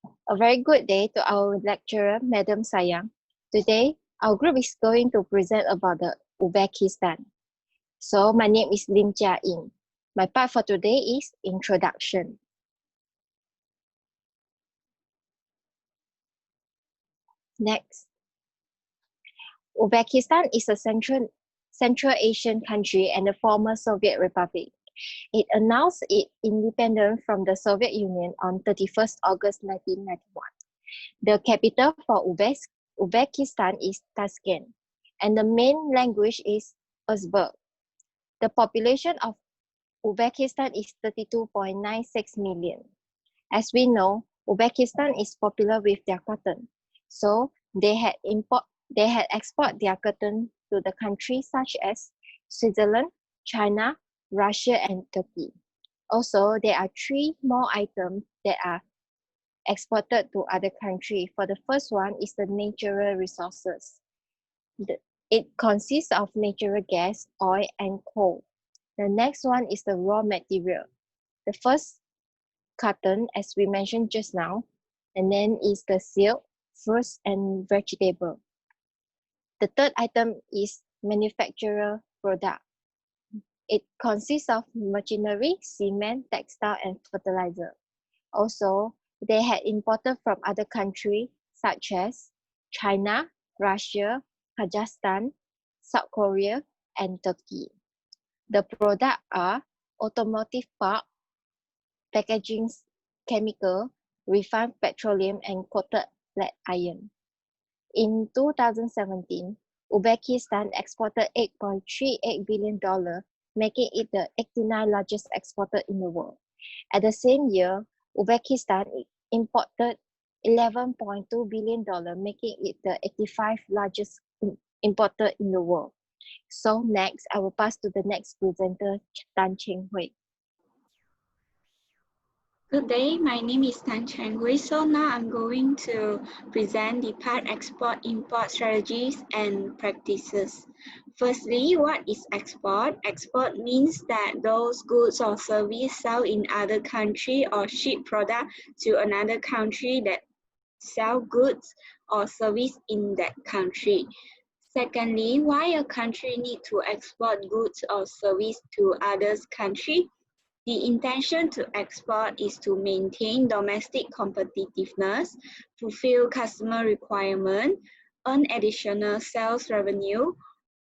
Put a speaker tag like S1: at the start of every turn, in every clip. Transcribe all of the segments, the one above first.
S1: A very good day to our lecturer, Madam Sayang. Today, our group is going to present about the Uzbekistan. So, my name is Lim Jia In. My part for today is introduction. Next. Uzbekistan is a Central Asian country and a former Soviet republic. It announced its independence from the Soviet Union on 31st August 1991. The capital for Uzbekistan is Tashkent, and the main language is Uzbek. The population of Uzbekistan is 32.96 million. As we know, Uzbekistan is popular with their cotton, so they had export their cotton to the countries such as Switzerland, China, Russia, and Turkey. Also, there are three more items that are exported to other countries. For the first one is the natural resources. It consists of natural gas, oil, and coal. The next one is the raw material. The first, cotton, as we mentioned just now, and then is the silk, fruits, and vegetable. The third item is manufacturer product. It consists of machinery, cement, textile, and fertilizer. Also, they had imported from other countries such as China, Russia, Kazakhstan, South Korea, and Turkey. The products are automotive part, packaging chemical, refined petroleum, and coated flat iron. In 2017, Uzbekistan exported $8.38 billion, making it the 89th largest exporter in the world. At the same year, Uzbekistan imported $11.2 billion, making it the 85th largest importer in the world. So next, I will pass to the next presenter, Tan Cheng Hui.
S2: Good day, my name is Tan Cheng Hui. So now I'm going to present the part export-import strategies and practices. Firstly, what is export? Export means that those goods or services sold in other country or ship product to another country that sell goods or service in that country. Secondly, why a country need to export goods or service to other country? The intention to export is to maintain domestic competitiveness, fulfill customer requirement, earn additional sales revenue,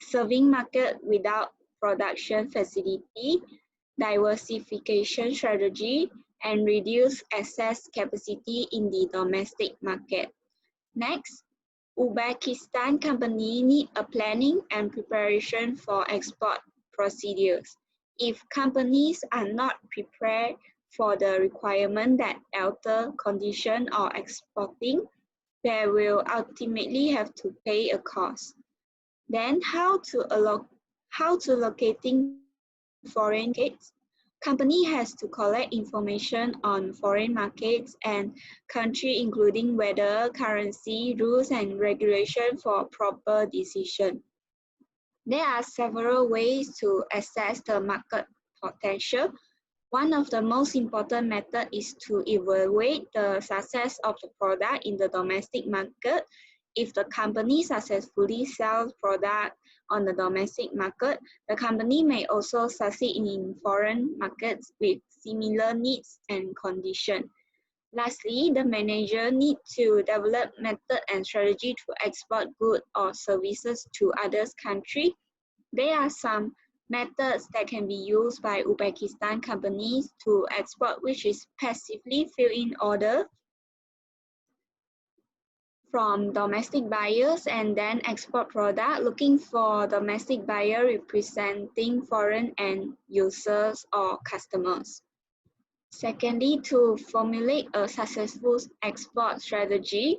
S2: serving market without production facility, diversification strategy, and reduce excess capacity in the domestic market. Next, Uzbekistan company need a planning and preparation for export procedures. If companies are not prepared for the requirement that alter condition or exporting, they will ultimately have to pay a cost. Then how to locating foreign markets? Company has to collect information on foreign markets and country, including weather, currency, rules, and regulation for proper decision. There are several ways to assess the market potential. One of the most important methods is to evaluate the success of the product in the domestic market. If the company successfully sells product on the domestic market, the company may also succeed in foreign markets with similar needs and conditions. Lastly, the manager needs to develop method and strategy to export goods or services to other countries. There are some methods that can be used by Uzbekistan companies to export, which is passively fill in order from domestic buyers and then export product, looking for domestic buyer representing foreign end users or customers. Secondly, to formulate a successful export strategy,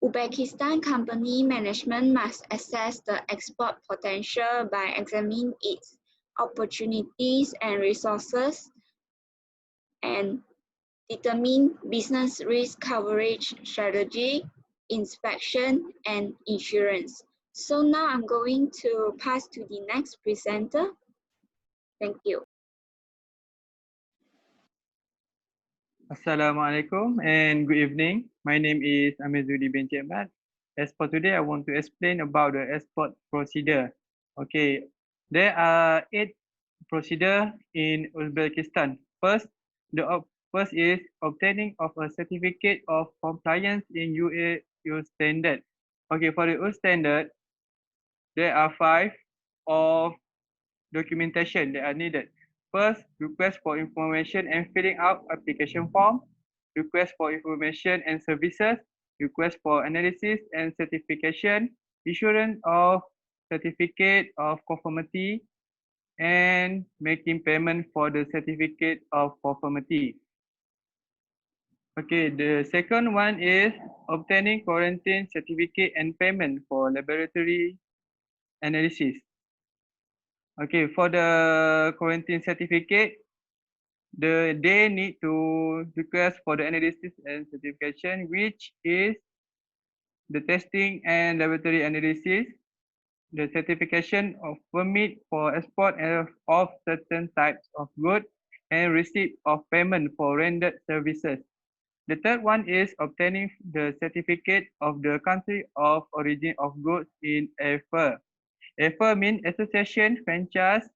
S2: Uzbekistan company management must assess the export potential by examining its opportunities and resources and determine business risk coverage strategy, inspection, and insurance. So now I'm going to pass to the next presenter. Thank you.
S3: Assalamualaikum and good evening. My name is Amizudi bin Ahmad. As for today, I want to explain about the export procedure. Okay, there are 8 procedure in Uzbekistan. First is obtaining of a certificate of compliance in UAE standard. Okay, for the EU standard, there are 5 of documentation that are needed. First, request for information and filling out application form, request for information and services, request for analysis and certification, issuance of certificate of conformity, and making payment for the certificate of conformity. Okay, the second one is obtaining quarantine certificate and payment for laboratory analysis. Okay, for the quarantine certificate, they need to request for the analysis and certification, which is the testing and laboratory analysis, the certification of permit for export of certain types of goods, and receipt of payment for rendered services. The third one is obtaining the certificate of the country of origin of goods in AFER. AFER means Association Franchise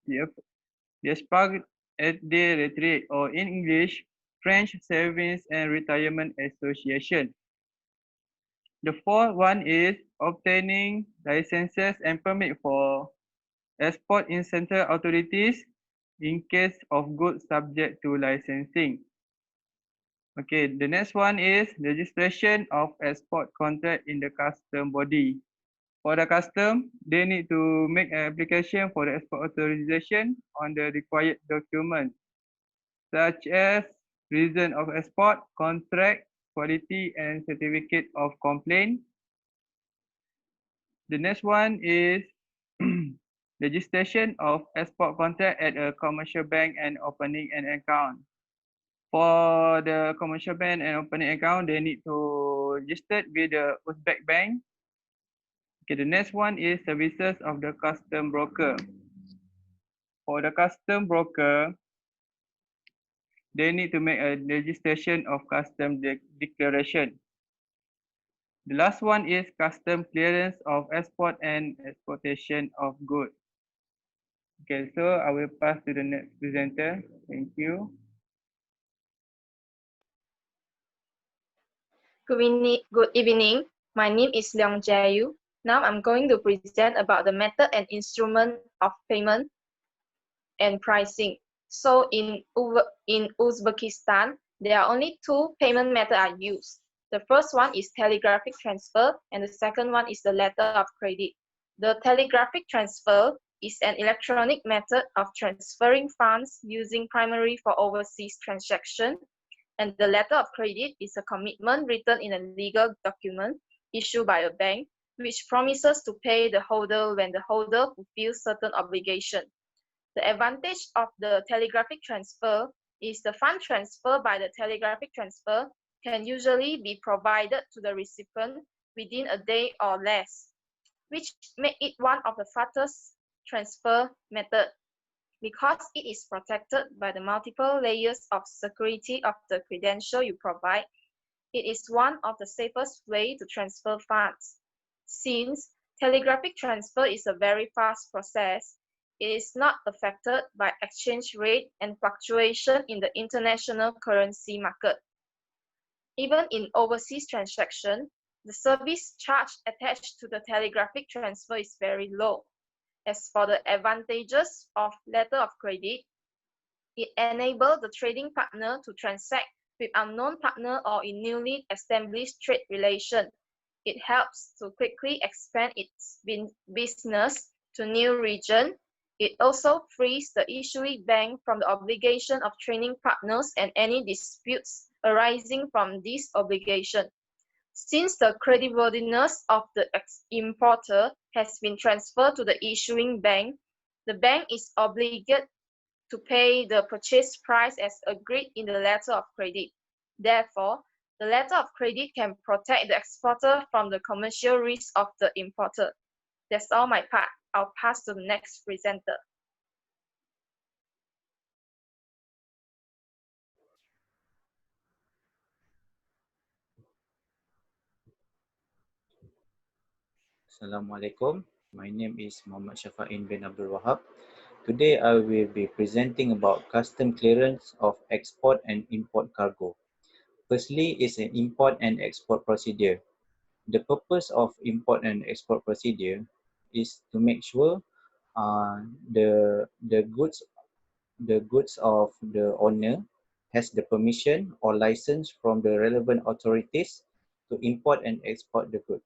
S3: d'Espoir et de Retraite, or in English, French Savings and Retirement Association. The fourth one is obtaining licenses and permit for export in central authorities in case of goods subject to licensing. Okay, the next one is registration of export contract in the custom body. For the custom, they need to make an application for the export authorization on the required documents, such as reason of export, contract, quality, and certificate of complaint. The next one is registration of export contract at a commercial bank and opening an account. For the commercial bank and opening account, they need to register with the Uzbek bank. Okay, the next one is services of the custom broker. For the custom broker, they need to make a registration of custom declaration. The last one is custom clearance of export and exportation of goods. Okay, so I will pass to the next presenter. Thank you.
S4: Good evening. My name is Leong Jae-yu. Now I'm going to present about the method and instrument of payment and pricing. So in Uzbekistan, there are only 2 payment methods are used. The first one is telegraphic transfer, and the second one is the letter of credit. The telegraphic transfer is an electronic method of transferring funds using primarily for overseas transaction. And the letter of credit is a commitment written in a legal document issued by a bank, which promises to pay the holder when the holder fulfills certain obligations. The advantage of the telegraphic transfer is the fund transfer by the telegraphic transfer can usually be provided to the recipient within a day or less, which makes it one of the fastest transfer methods. Because it is protected by the multiple layers of security of the credential you provide, it is one of the safest ways to transfer funds. Since telegraphic transfer is a very fast process, it is not affected by exchange rate and fluctuation in the international currency market. Even in overseas transaction, the service charge attached to the telegraphic transfer is very low. As for the advantages of letter of credit, it enables the trading partner to transact with unknown partner or in newly established trade relation. It helps to quickly expand its business to new region. It also frees the issuing bank from the obligation of trading partners and any disputes arising from this obligation. Since the creditworthiness of the importer has been transferred to the issuing bank, the bank is obligated to pay the purchase price as agreed in the letter of credit. Therefore, the letter of credit can protect the exporter from the commercial risk of the importer. That's all my part. I'll pass to the next presenter.
S5: Assalamualaikum. My name is Muhammad Shafa'in bin Abdul Wahab. Today I will be presenting about custom clearance of export and import cargo. Firstly is an import and export procedure. The purpose of import and export procedure is to make sure the goods of the owner has the permission or license from the relevant authorities to import and export the good.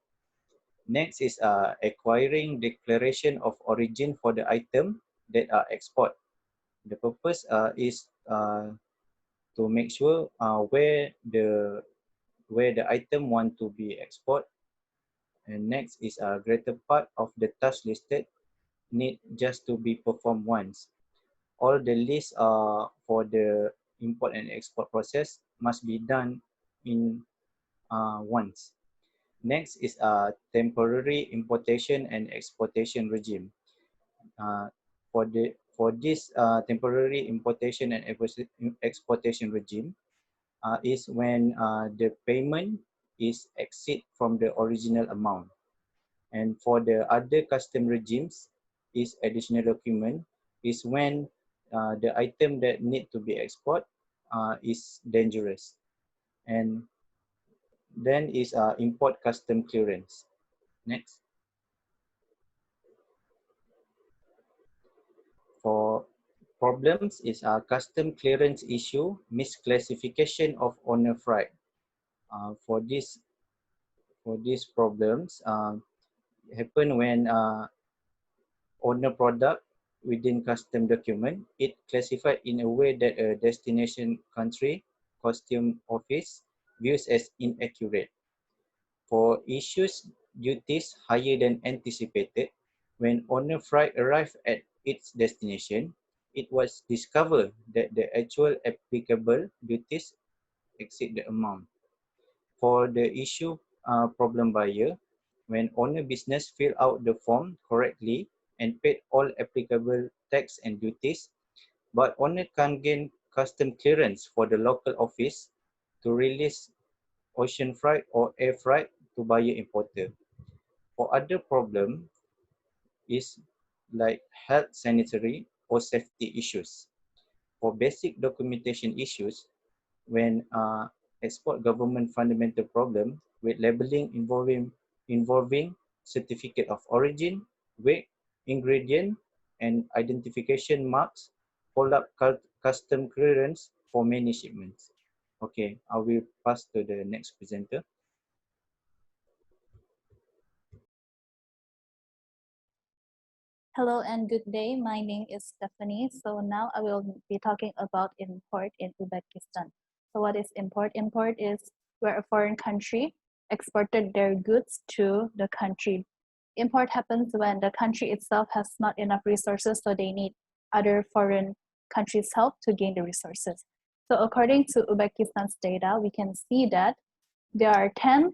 S5: Next is acquiring declaration of origin for the item that are export. The purpose is to make sure where the item want to be export. And next is a greater part of the task listed need just to be performed once. All the lists for the import and export process must be done in once. Next is a temporary importation and exportation regime. Uh, for this temporary importation and exportation regime is when the payment is exceed from the original amount. And for the other custom regimes is additional document is when the item that need to be export is dangerous. And then is import custom clearance. Next. For problems is a custom clearance issue, misclassification of owner freight. For these problems happen when owner product within custom document, it classified in a way that a destination country custom office views as inaccurate. For issues duties higher than anticipated, when owner freight arrived at its destination, it was discovered that the actual applicable duties exceed the amount. For the issue problem buyer, when owner business fill out the form correctly and paid all applicable tax and duties, but owner can't gain custom clearance for the local office to release ocean freight or air freight to buyer importer. For other problem is like health, sanitary or safety issues. For basic documentation issues, when export government fundamental problem with labeling involving certificate of origin, weight, ingredient, and identification marks, hold up custom clearance for many shipments. Okay, I will pass to the next presenter.
S6: Hello and good day. My name is Stephanie. So now I will be talking about import in Uzbekistan. So what is import? Import is where a foreign country exported their goods to the country. Import happens when the country itself has not enough resources, so they need other foreign countries' help to gain the resources. So according to Uzbekistan's data, we can see that there are 10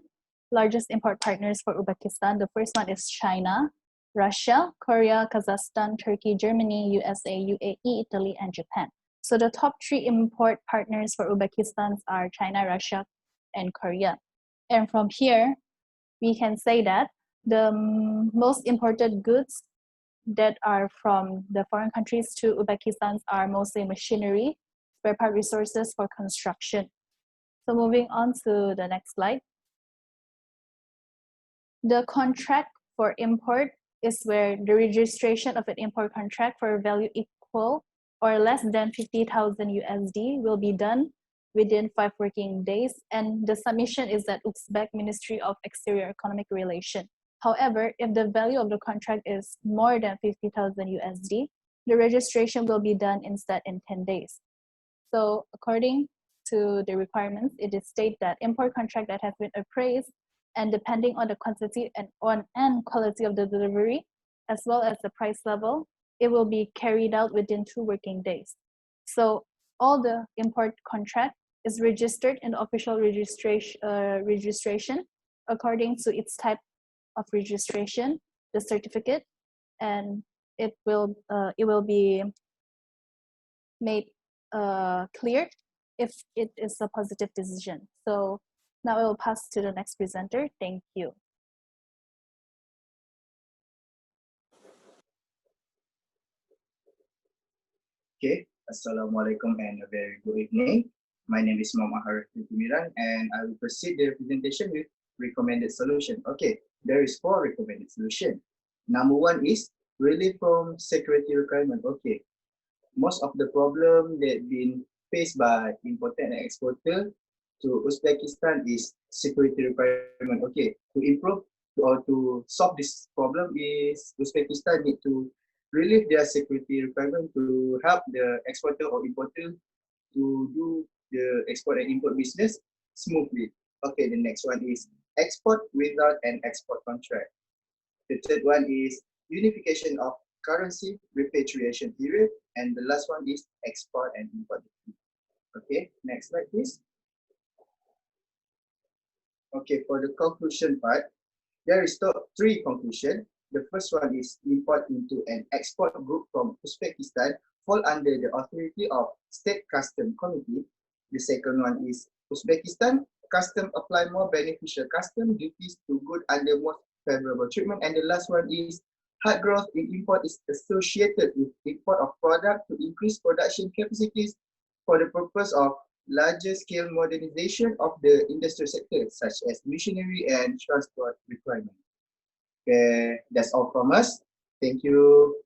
S6: largest import partners for Uzbekistan. The first one is China, Russia, Korea, Kazakhstan, Turkey, Germany, USA, UAE, Italy, and Japan. So the top 3 import partners for Uzbekistan are China, Russia, and Korea. And from here, we can say that the most imported goods that are from the foreign countries to Uzbekistan are mostly machinery, spare part resources for construction. So moving on to the next slide. The contract for import is where the registration of an import contract for a value equal or less than 50,000 USD will be done within 5 working days, and the submission is at Uzbek Ministry of Exterior Economic Relation. However, if the value of the contract is more than 50,000 USD, the registration will be done instead in 10 days. So according to the requirements, it is stated that import contract that has been appraised and depending on the quantity and quality of the delivery, as well as the price level, it will be carried out within 2 working days. So all the import contract is registered in the official registration according to its type of registration, the certificate, and it will be made clear if it is a positive decision. So now I will pass to the next presenter. Thank you.
S7: Okay, Assalamualaikum and a very good evening. My name is Muhammad Harith Tumiran and I will proceed the presentation with recommended solution. Okay, there is 4 recommended solution. Number 1 is relief from security requirement. Okay, most of the problem that been faced by importer and exporter to Uzbekistan is security requirement. Okay, to improve or to solve this problem is Uzbekistan need to relieve their security requirement to help the exporter or importer to do the export and import business smoothly. Okay, the next one is export without an export contract. The third one is unification of currency repatriation period. And the last one is export and import. Okay, next slide, please. Okay, for the conclusion part, there is 3 conclusions. The first one is import into an export group from Uzbekistan fall under the authority of State Custom Committee. The second one is Uzbekistan custom apply more beneficial custom duties to good under more favorable treatment. And the last one is hard growth in import is associated with import of product to increase production capacities for the purpose of larger scale modernization of the industrial sector, such as machinery and transport requirements. Okay, that's all from us. Thank you.